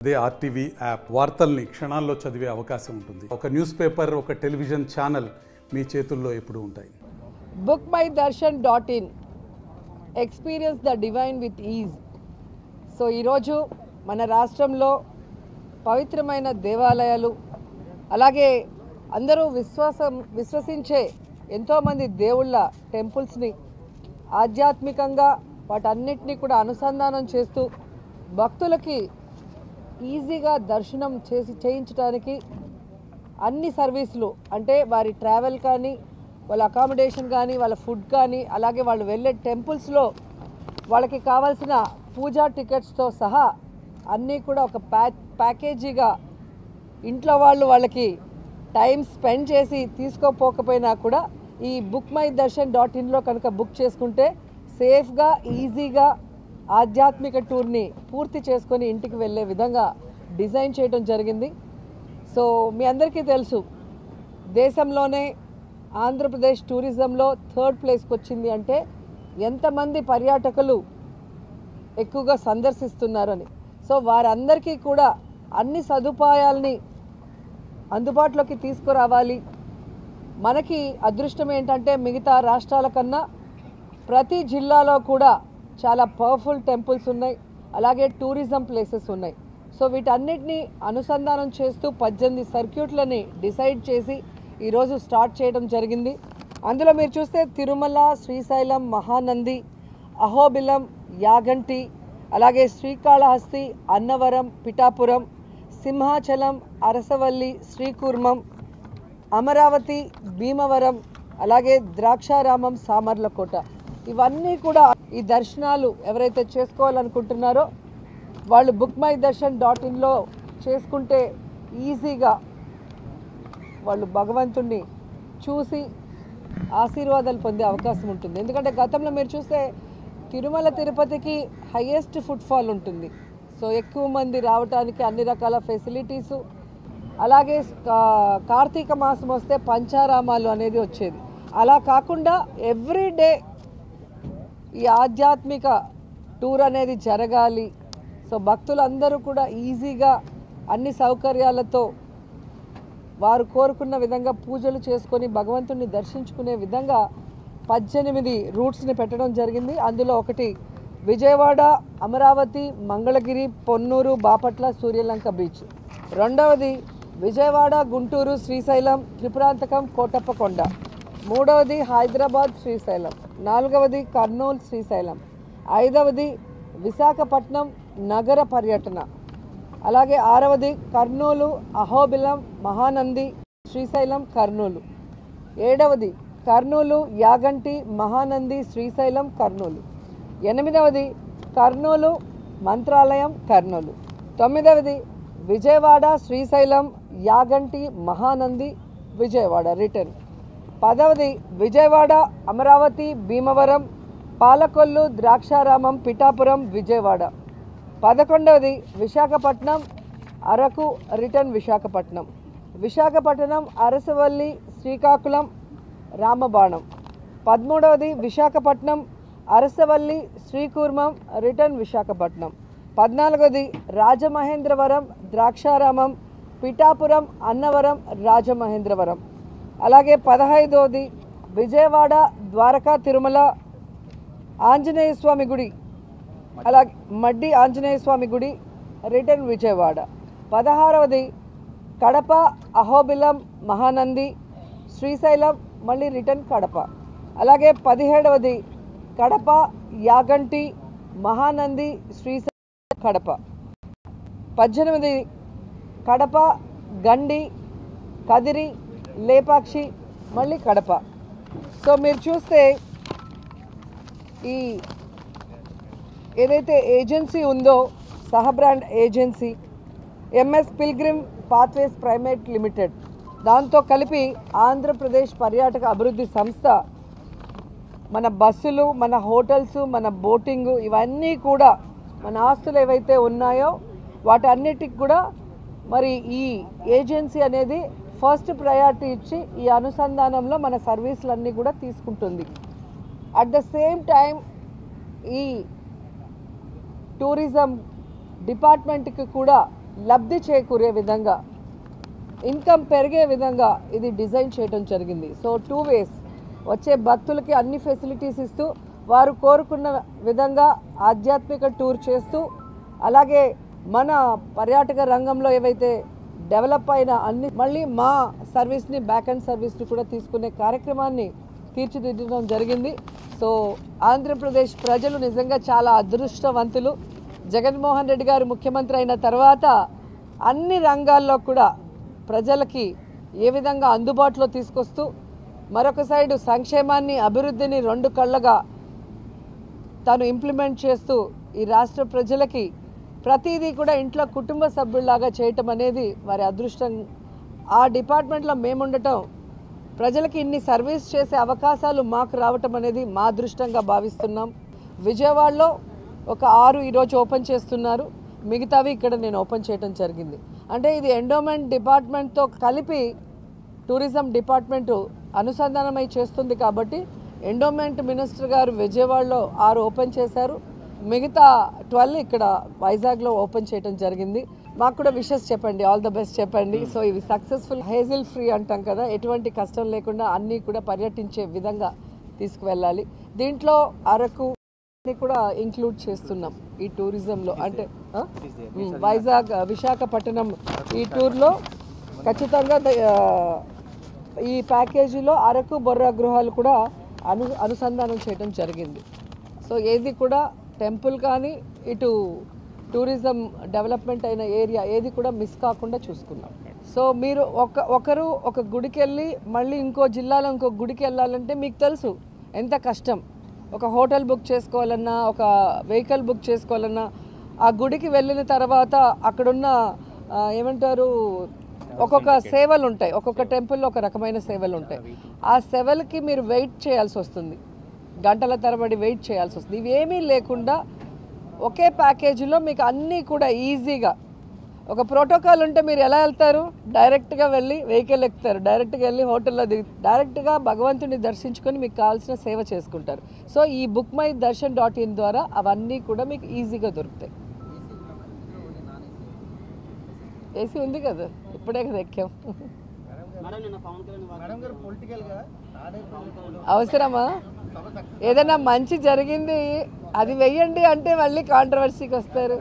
అదే RTV app వార్తల్ని క్షణాల్లో చదివే అవకాశం ఉంటుంది. ఒక న్యూస్ పేపర్, ఒక టెలివిజన్ ఛానల్ మీ చేతుల్లో ఎప్పుడూ ఉంటాయి. bookmydarshan.in experience the divine with is. So ఈరోజు మన రాష్ట్రంలో పవిత్రమైన దేవాలయాలు, అలాగే అందరూ విశ్వసించే ఎంతోమంది దేవుళ్ళ టెంపుల్స్ని ఆధ్యాత్మికంగా వాటన్నిటినీ కూడా అనుసంధానం చేస్తూ భక్తులకి ఈజీగా దర్శనం చేయించడానికి అన్ని సర్వీసులు, అంటే వారి ట్రావెల్ కానీ, వాళ్ళ అకామిడేషన్ కానీ, వాళ్ళ ఫుడ్ కానీ, అలాగే వాళ్ళు వెళ్ళే టెంపుల్స్లో వాళ్ళకి కావాల్సిన పూజా టికెట్స్తో సహా అన్నీ కూడా ఒక ప్యాకేజీగా ఇంట్లో వాళ్ళకి టైం స్పెండ్ చేసి తీసుకోపోకపోయినా కూడా ఈ bookmydarshan.inలో కనుక బుక్ చేసుకుంటే సేఫ్గా, ఈజీగా ఆధ్యాత్మిక టూర్ని పూర్తి చేసుకొని ఇంటికి వెళ్ళే విధంగా డిజైన్ చేయడం జరిగింది. సో మీ అందరికీ తెలుసు, దేశంలోనే ఆంధ్రప్రదేశ్ టూరిజంలో 3rd ప్లేస్కి వచ్చింది అంటే ఎంతమంది పర్యాటకులు ఎక్కువగా సందర్శిస్తున్నారని. సో వారందరికీ కూడా అన్ని సదుపాయాలని అందుబాటులోకి తీసుకురావాలి. మనకి అదృష్టం ఏంటంటే మిగతా రాష్ట్రాల కన్నా ప్రతి జిల్లాలో కూడా చాలా పవర్ఫుల్ టెంపుల్స్ ఉన్నాయి, అలాగే టూరిజం ప్లేసెస్ ఉన్నాయి. సో వీటన్నిటిని అనుసంధానం చేస్తూ 18 సర్క్యూట్లని డిసైడ్ చేసి ఈరోజు స్టార్ట్ చేయడం జరిగింది. అందులో మీరు చూస్తే తిరుమల, శ్రీశైలం, మహానంది, అహోబిలం, యాగంటి, అలాగే శ్రీకాళహస్తి, అన్నవరం, పిఠాపురం, సింహాచలం, అరసవల్లి, శ్రీకూర్మం, అమరావతి, భీమవరం, అలాగే ద్రాక్షారామం, సామర్లకోట, ఇవన్నీ కూడా ఈ దర్శనాలు ఎవరైతే చేసుకోవాలనుకుంటున్నారో వాళ్ళు bookmydarshan.inలో చేసుకుంటే ఈజీగా వాళ్ళు భగవంతుణ్ణి చూసి ఆశీర్వాదాలు పొందే అవకాశం ఉంటుంది. ఎందుకంటే గతంలో మీరు చూస్తే తిరుమల తిరుపతికి హైయెస్ట్ ఫుట్ఫాల్ ఉంటుంది. సో ఎక్కువ మంది రావడానికి అన్ని రకాల ఫెసిలిటీసు, అలాగే కార్తీక మాసం వస్తే పంచారామాలు అనేది వచ్చేది. అలా కాకుండా ఎవ్రీడే ఈ ఆధ్యాత్మిక టూర్ అనేది జరగాలి. సో భక్తులందరూ కూడా ఈజీగా అన్ని సౌకర్యాలతో వారు కోరుకున్న విధంగా పూజలు చేసుకొని భగవంతుడిని దర్శించుకునే విధంగా 18 రూట్స్ని పెట్టడం జరిగింది. అందులో ఒకటి విజయవాడ, అమరావతి, మంగళగిరి, పొన్నూరు, బాపట్ల, సూర్యలంక బీచ్. రెండవది విజయవాడ, గుంటూరు, శ్రీశైలం, త్రిపురాంతకం, కోటప్పకొండ. మూడవది హైదరాబాద్, శ్రీశైలం. నాలుగవది కర్నూలు, శ్రీశైలం. ఐదవది విశాఖపట్నం నగర పర్యటన. అలాగే ఆరవది కర్నూలు, అహోబిలం, మహానంది, శ్రీశైలం, కర్నూలు. ఏడవది కర్నూలు, యాగంటి, మహానంది, శ్రీశైలం, కర్నూలు. ఎనిమిదవది కర్నూలు, మంత్రాలయం, కర్నూలు. తొమ్మిదవది విజయవాడ, శ్రీశైలం, యాగంటి, మహానంది, విజయవాడ రిటర్న్. 10వది విజయవాడ, అమరావతి, భీమవరం, పాలకొల్లు, ద్రాక్షారామం, పిఠాపురం, విజయవాడ. 11వది విశాఖపట్నం, అరకు, రిటర్న్ విశాఖపట్నం. విశాఖపట్నం, అరసవల్లి, శ్రీకాకుళం, రామబాణం. 13వది విశాఖపట్నం, అరసవల్లి, శ్రీకూర్మం, రిటర్న్ విశాఖపట్నం. 14వది రాజమహేంద్రవరం, ద్రాక్షారామం, పిఠాపురం, అన్నవరం, రాజమహేంద్రవరం. అలాగే 15వది విజయవాడ, ద్వారకా, తిరుమల, ఆంజనేయ స్వామి గుడి, అలాగే మడ్డి ఆంజనేయ స్వామి గుడి, రిటర్న్ విజయవాడ. 16వది కడప, అహోబిలం, మహానంది, శ్రీశైలం, మళ్ళీ రిటర్న్ కడప. అలాగే 17వది కడప, యాగంటి, మహానంది, శ్రీశైలం, కడప. 18వది కడప, గండి, కదిరి, లేపాక్షి, మళ్ళీ కడప. సో మీరు చూస్తే ఈ ఏదైతే ఏజెన్సీ ఉందో సహ brand agency MS pilgrim pathways private limited, దాంతో కలిపి ఆంధ్రప్రదేశ్ పర్యాటక అభివృద్ధి సంస్థ మన బస్సులు, మన హోటల్స్, మన బోటింగు, ఇవన్నీ కూడా మన ఆస్తులు ఏవైతే ఉన్నాయో వాటన్నిటికి కూడా మరి ఈ ఏజెన్సీ అనేది ఫస్ట్ ప్రయారిటీ ఇచ్చి ఈ అనుసంధానంలో మన సర్వీసులన్నీ కూడా తీసుకుంటుంది. అట్ ద సేమ్ టైం ఈ టూరిజం డిపార్ట్మెంట్కి కూడా లబ్ధి చేకూరే విధంగా, ఇన్కమ్ పెరిగే విధంగా ఇది డిజైన్ చేయడం జరిగింది. సో 2 ways, వచ్చే భక్తులకి అన్ని ఫెసిలిటీస్ ఇస్తూ వారు కోరుకున్న విధంగా ఆధ్యాత్మిక టూర్ చేస్తూ, అలాగే మన పర్యాటక రంగంలో ఏవైతే డెవలప్ అయిన అన్ని మళ్ళీ మా సర్వీస్ని, బ్యాక్ అండ్ సర్వీస్ని కూడా తీసుకునే కార్యక్రమాన్ని తీర్చిదిద్దడం జరిగింది. సో ఆంధ్రప్రదేశ్ ప్రజలు నిజంగా చాలా అదృష్టవంతులు. జగన్మోహన్ రెడ్డి గారు ముఖ్యమంత్రి అయిన తర్వాత అన్ని రంగాల్లో కూడా ప్రజలకి ఏ విధంగా అందుబాటులో తీసుకొస్తూ, మరొక సైడు సంక్షేమాన్ని, అభివృద్ధిని 2 కళ్ళగా తాను ఇంప్లిమెంట్ చేస్తూ ఈ రాష్ట్ర ప్రజలకి ప్రతిదీ కూడా ఇంట్లో కుటుంబ సభ్యుల్లాగా చేయటం అనేది వారి అదృష్టం. ఆ డిపార్ట్మెంట్లో మేముండటం, ప్రజలకి ఇన్ని సర్వీస్ చేసే అవకాశాలు మాకు రావటం అనేది మా అదృష్టంగా భావిస్తున్నాం. విజయవాడలో ఒక 6 ఈరోజు ఓపెన్ చేస్తున్నారు, మిగతావి ఇక్కడ నేను ఓపెన్ చేయడం జరిగింది. అంటే ఇది ఎండోమెంట్ డిపార్ట్మెంట్తో కలిపి టూరిజం డిపార్ట్మెంటు అనుసంధానమై చేస్తుంది కాబట్టి ఎండోమెంట్ మినిస్టర్ గారు విజయవాడలో 6 ఓపెన్ చేశారు, మిగతా 12 ఇక్కడ వైజాగ్లో ఓపెన్ చేయడం జరిగింది. మాకు కూడా విషెస్ చెప్పండి, ఆల్ ద బెస్ట్ చెప్పండి. సో ఇవి సక్సెస్ఫుల్, హేజిల్ ఫ్రీ అంటాం కదా, ఎటువంటి కష్టం లేకుండా అన్నీ కూడా పర్యటించే విధంగా తీసుకువెళ్ళాలి. దీంట్లో అరకు కూడా ఇంక్లూడ్ చేస్తున్నాం ఈ టూరిజంలో. అంటే వైజాగ్, విశాఖపట్నం ఈ టూర్లో ఖచ్చితంగా ఈ ప్యాకేజీలో అరకు, బొర్రా గృహాలు కూడా అనుసంధానం చేయడం జరిగింది. సో ఏది కూడా టెంపుల్ కానీ ఇటు టూరిజం డెవలప్మెంట్ అయిన ఏరియా ఏది కూడా మిస్ కాకుండా చూసుకున్నాం. సో మీరు ఒకరు ఒక గుడికి వెళ్ళి మళ్ళీ ఇంకో జిల్లాలో ఇంకో గుడికి వెళ్ళాలంటే మీకు తెలుసు ఎంత కష్టం. ఒక హోటల్ బుక్ చేసుకోవాలన్నా, ఒక వెహికల్ బుక్ చేసుకోవాలన్నా, ఆ గుడికి వెళ్ళిన తర్వాత అక్కడున్న ఏమంటారు ఒక్కొక్క సేవలు ఉంటాయి, ఒక్కొక్క టెంపుల్లో ఒక రకమైన సేవలు ఉంటాయి. ఆ సేవలకి మీరు వెయిట్ చేయాల్సి వస్తుంది, గంటల తరబడి వెయిట్ చేయాల్సి వస్తుంది. ఇవేమీ లేకుండా ఒకే ప్యాకేజీలో మీకు అన్నీ కూడా ఈజీగా, ఒక ప్రోటోకాల్ ఉంటే మీరు ఎలా వెళ్తారు, డైరెక్ట్గా వెళ్ళి వెహికల్ ఎక్కుతారు, డైరెక్ట్గా వెళ్ళి హోటల్లో డైరెక్ట్గా భగవంతుని దర్శించుకొని మీకు కావాల్సిన సేవ చేసుకుంటారు. సో ఈ bookmydharshan.in ద్వారా అవన్నీ కూడా మీకు ఈజీగా దొరుకుతాయి. ఏసీ ఉంది కదా, ఇప్పుడే కదా ఎక్కాం. అవసరమా? ఏదైనా మంచి జరిగింది అది వెయ్యండి అంటే మళ్ళీ కాంట్రవర్సీకి వస్తారు.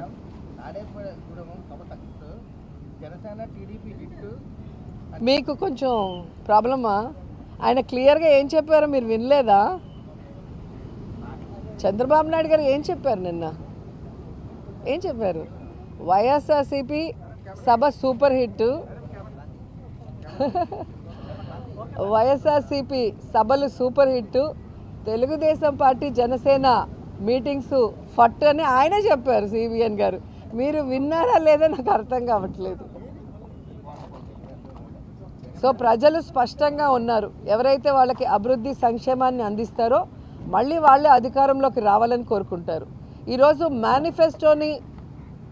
మీకు కొంచెం ప్రాబ్లమా? ఆయన క్లియర్గా ఏం చెప్పారో మీరు వినలేదా? చంద్రబాబు నాయుడు గారు ఏం చెప్పారు నిన్న? ఏం చెప్పారు? వైఎస్ఆర్సీపీ సభ సూపర్ హిట్, వైఎస్ఆర్సీపీ సభలు super hit, Telugu Desam party Janasena meetings ఫట్ అని ఆయనే చెప్పారు సిబిఎన్ గారు. మీరు విన్నారా లేదా నాకు అర్థం కావట్లేదు. సో ప్రజలు స్పష్టంగా ఉన్నారు, ఎవరైతే వాళ్ళకి అభివృద్ధి సంక్షేమాన్ని అందిస్తారో మళ్ళీ వాళ్ళే అధికారంలోకి రావాలని కోరుకుంటారు. ఈరోజు మేనిఫెస్టోని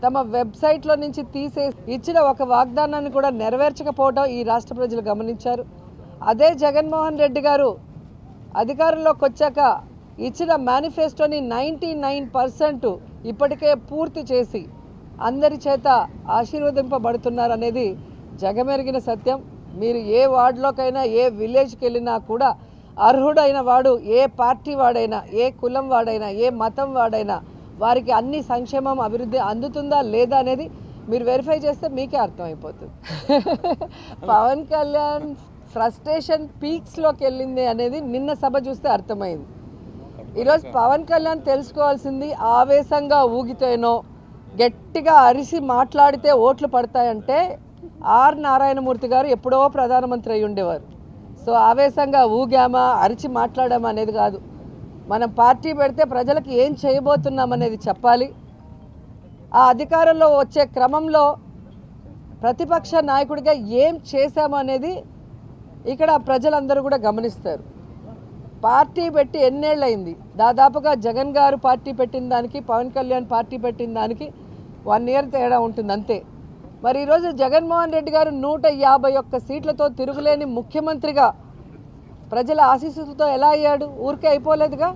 తమ వెబ్సైట్లో నుంచి తీసేసి ఇచ్చిన ఒక వాగ్దానాన్ని కూడా నెరవేర్చకపోవడం ఈ రాష్ట్ర ప్రజలు గమనించారు. అదే జగన్మోహన్ రెడ్డి గారు అధికారంలోకి వచ్చాక ఇచ్చిన మేనిఫెస్టోని 99% ఇప్పటికే పూర్తి చేసి అందరి చేత ఆశీర్వదింపబడుతున్నారు అనేది జగమెరిగిన సత్యం. మీరు ఏ వార్డులోకైనా, ఏ విలేజ్కి వెళ్ళినా కూడా అర్హుడైన వాడు, ఏ పార్టీ వాడైనా, ఏ కులం వాడైనా, ఏ మతం వాడైనా వారికి అన్ని సంక్షేమం, అభివృద్ధి అందుతుందా లేదా అనేది మీరు వెరిఫై చేస్తే మీకే అర్థమైపోతుంది. పవన్ కళ్యాణ్ ఫ్రస్ట్రేషన్ పీక్స్లోకి వెళ్ళింది అనేది నిన్న సభ చూస్తే అర్థమైంది. ఈరోజు పవన్ కళ్యాణ్ తెలుసుకోవాల్సింది, ఆవేశంగా ఊగితేనో గట్టిగా అరిసి మాట్లాడితే ఓట్లు పడతాయంటే ఆర్ నారాయణమూర్తి గారు ఎప్పుడో ప్రధానమంత్రి అయి ఉండేవారు. సో ఆవేశంగా ఊగామా, అరిచి మాట్లాడామా అనేది కాదు. మనం పార్టీ పెడితే ప్రజలకు ఏం చేయబోతున్నాం అనేది చెప్పాలి. ఆ అధికారంలో వచ్చే క్రమంలో ప్రతిపక్ష నాయకుడిగా ఏం చేశాము అనేది ఇక్కడ ప్రజలందరూ కూడా గమనిస్తారు. పార్టీ పెట్టి ఎన్నేళ్ళయింది? దాదాపుగా జగన్ గారు పార్టీ పెట్టిన దానికి, పవన్ కళ్యాణ్ పార్టీ పెట్టిన దానికి 1 year తేడా ఉంటుంది అంతే. మరి ఈరోజు జగన్మోహన్ రెడ్డి గారు 151 సీట్లతో తిరుగులేని ముఖ్యమంత్రిగా ప్రజల ఆశీస్సులతో ఎలా అయ్యాడు? ఊరికే అయిపోలేదుగా.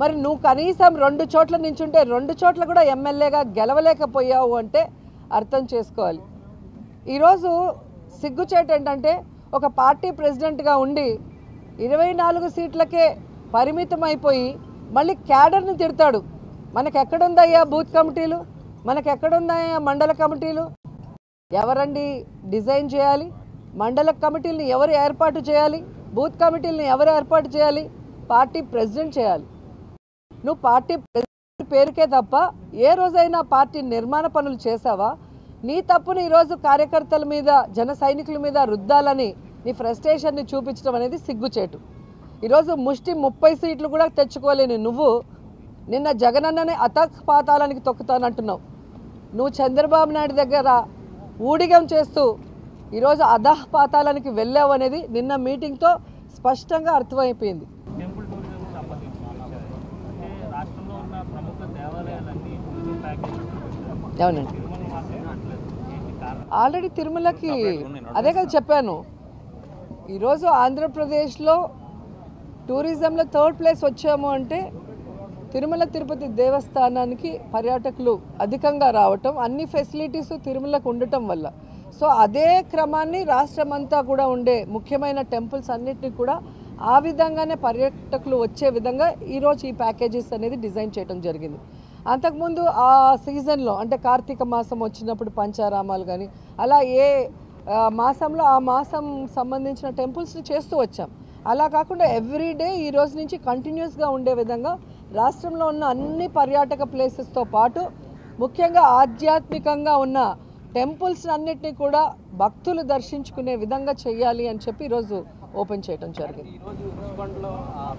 మరి నువ్వు కనీసం 2 చోట్ల నించుంటే 2 చోట్ల కూడా ఎమ్మెల్యేగా గెలవలేకపోయావు అంటే అర్థం చేసుకోవాలి. ఈరోజు సిగ్గుచేటు ఏంటంటే ఒక పార్టీ ప్రెసిడెంట్గా ఉండి 24 సీట్లకే పరిమితం అయిపోయి మళ్ళీ క్యాడర్ని తిడతాడు. మనకెక్కడుందయ్యా బూత్ కమిటీలు, మనకెక్కడుందయ్యా మండల కమిటీలు? ఎవరండి డిజైన్ చేయాలి? మండల కమిటీలను ఎవరు ఏర్పాటు చేయాలి? బూత్ కమిటీలను ఎవరు ఏర్పాటు చేయాలి? పార్టీ ప్రెసిడెంట్ చేయాలి. నువ్వు పార్టీ ప్రెసిడెంట్ పేరుకే తప్ప ఏ రోజైనా పార్టీ నిర్మాణ పనులు చేసావా? నీ తప్పుని ఈరోజు కార్యకర్తల మీద, జన సైనికుల మీద రుద్దాలని నీ ఫ్రస్ట్రేషన్ని చూపించడం అనేది సిగ్గుచేటు. ఈరోజు ముష్టి 30 సీట్లు కూడా తెచ్చుకోలేని నువ్వు నిన్న జగనన్ననే అతపాతాలానికి తొక్కుతానంటున్నావు. నువ్వు చంద్రబాబు నాయుడు దగ్గర ఊడిగం చేస్తూ ఈరోజు అధపాతాలానికి వెళ్ళావు అనేది నిన్న మీటింగ్తో స్పష్టంగా అర్థమైపోయింది. అవునండి, ఆల్రెడీ తిరుమలకి అదే కదా చెప్పాను. ఈరోజు ఆంధ్రప్రదేశ్లో టూరిజంలో 3rd ప్లేస్ వచ్చాము అంటే తిరుమల తిరుపతి దేవస్థానానికి పర్యాటకులు అధికంగా రావటం, అన్ని ఫెసిలిటీస్ తిరుమలకు ఉండటం వల్ల. సో అదే క్రమాన్ని రాష్ట్రమంతా కూడా ఉండే ముఖ్యమైన టెంపుల్స్ అన్నిటినీ కూడా ఆ విధంగానే పర్యాటకులు వచ్చే విధంగా ఈరోజు ఈ ప్యాకేజెస్ అనేది డిజైన్ చేయడం జరిగింది. అంతకుముందు ఆ సీజన్లో అంటే కార్తీక మాసం వచ్చినప్పుడు పంచారామాలు కానీ అలా ఏ మాసంలో ఆ మాసం సంబంధించిన టెంపుల్స్ని చేస్తూ వచ్చాం. అలా కాకుండా ఎవ్రీడే ఈ రోజు నుంచి కంటిన్యూస్గా ఉండే విధంగా రాష్ట్రంలో ఉన్న అన్ని పర్యాటక ప్లేసెస్తో పాటు ముఖ్యంగా ఆధ్యాత్మికంగా ఉన్న టెంపుల్స్ అన్నిటినీ కూడా భక్తులు దర్శించుకునే విధంగా చేయాలి అని చెప్పి ఈరోజు ఓపెన్ చేయడం జరిగింది. ఈరోజు రుషికొండలో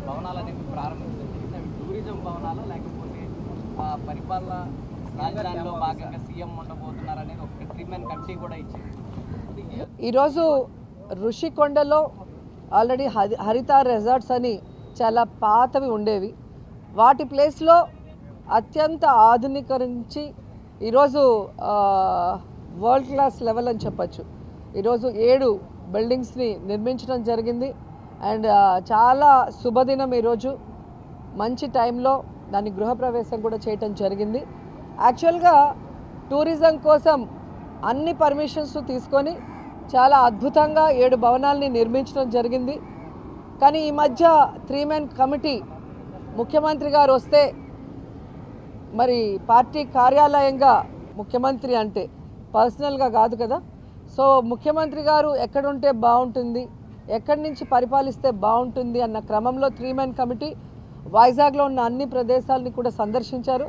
భవనాలు అనేవి ప్రారంభించారు. టూరిజం భవనాలు లేకపోతే పరిపాలన రాజధానిలో భాగంగా సీఎం ఉండబోతున్నారు అనేది ఒక 3-man కమిటీ కూడా ఇచ్చింది. ఈరోజు రుషికొండలో ఆల్రెడీ హరిత రిసార్ట్స్ అని చాలా పాతవి ఉండేవి. వాటి ప్లేస్లో అత్యంత ఆధునీకరించి ఈరోజు వరల్డ్ క్లాస్ లెవెల్ అని చెప్పచ్చు. ఈరోజు 7 బిల్డింగ్స్ని నిర్మించడం జరిగింది. అండ్ చాలా శుభదినం ఈరోజు, మంచి టైంలో దాని గృహప్రవేశం కూడా చేయటం జరిగింది. యాక్చువల్గా టూరిజం కోసం అన్ని పర్మిషన్స్ తీసుకొని చాలా అద్భుతంగా 7 భవనాలని నిర్మించడం జరిగింది. కానీ ఈ మధ్య 3-man కమిటీ ముఖ్యమంత్రి గారు వస్తే మరి పార్టీ కార్యాలయంగా ముఖ్యమంత్రి అంటే పర్సనల్గా కాదు కదా. సో ముఖ్యమంత్రి గారు ఎక్కడుంటే బాగుంటుంది, ఎక్కడి నుంచి పరిపాలిస్తే బాగుంటుంది అన్న క్రమంలో 3-man కమిటీ వైజాగ్లో ఉన్న అన్ని ప్రదేశాలని కూడా సందర్శించారు.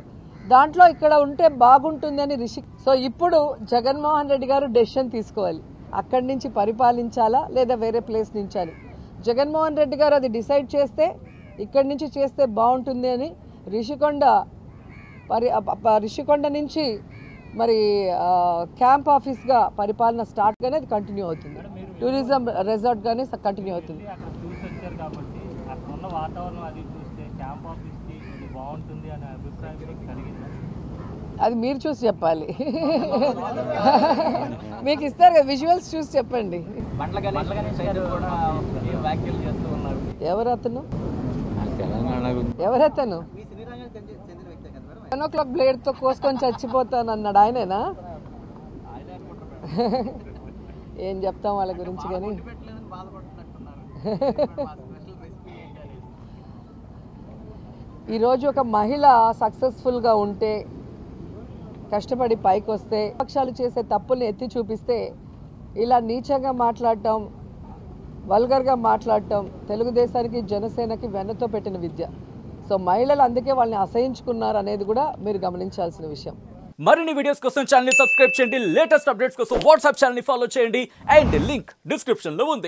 దాంట్లో ఇక్కడ ఉంటే బాగుంటుంది అని సో ఇప్పుడు జగన్మోహన్ రెడ్డి గారు డెసిషన్ తీసుకోవాలి, అక్కడి నుంచి పరిపాలించాలా లేదా వేరే ప్లేస్ నుంచి అని. జగన్మోహన్ రెడ్డి గారు అది డిసైడ్ చేస్తే ఇక్కడి నుంచి చేస్తే బాగుంటుంది అని రిషికొండ నుంచి మరి క్యాంప్ ఆఫీస్గా పరిపాలన స్టార్ట్గానే అది కంటిన్యూ అవుతుంది, టూరిజం రిసార్ట్గానే కంటిన్యూ అవుతుంది. అది మీరు చూసి చెప్పాలి, మీకు ఇస్తారు కదా విజువల్స్ చూసి చెప్పండి. ఎవరతను 10 o'clock బ్లేడ్తో కోసుకొని చచ్చిపోతాను అన్నాడు ఆయనేనా? ఏం చెప్తాం వాళ్ళ గురించి. కానీ ఈరోజు ఒక మహిళ సక్సెస్ఫుల్గా ఉంటే, కష్టపడి పైకి వస్తే, పక్షాలు చేసే తప్పుల్ని ఎత్తి చూపిస్తే ఇలా నీచంగా మాట్లాడటం, వల్గర్గా మాట్లాడటం తెలుగుదేశానికి జనసేనకి వెన్నతో పెట్టిన విద్య. సో మహిళలు అందుకే వాళ్ళని అసహించుకున్నారు అనేది కూడా మీరు గమనించాల్సిన విషయం. మరిన్ని వీడియోస్ కోసం ఛానల్ ని సబ్స్క్రైబ్ చేయండి, లేటెస్ట్ అప్డేట్స్ కోసం వాట్సాప్ ఛానల్ ని ఫాలో చేయండి అండ్ లింక్ డిస్క్రిప్షన్ లో ఉంది.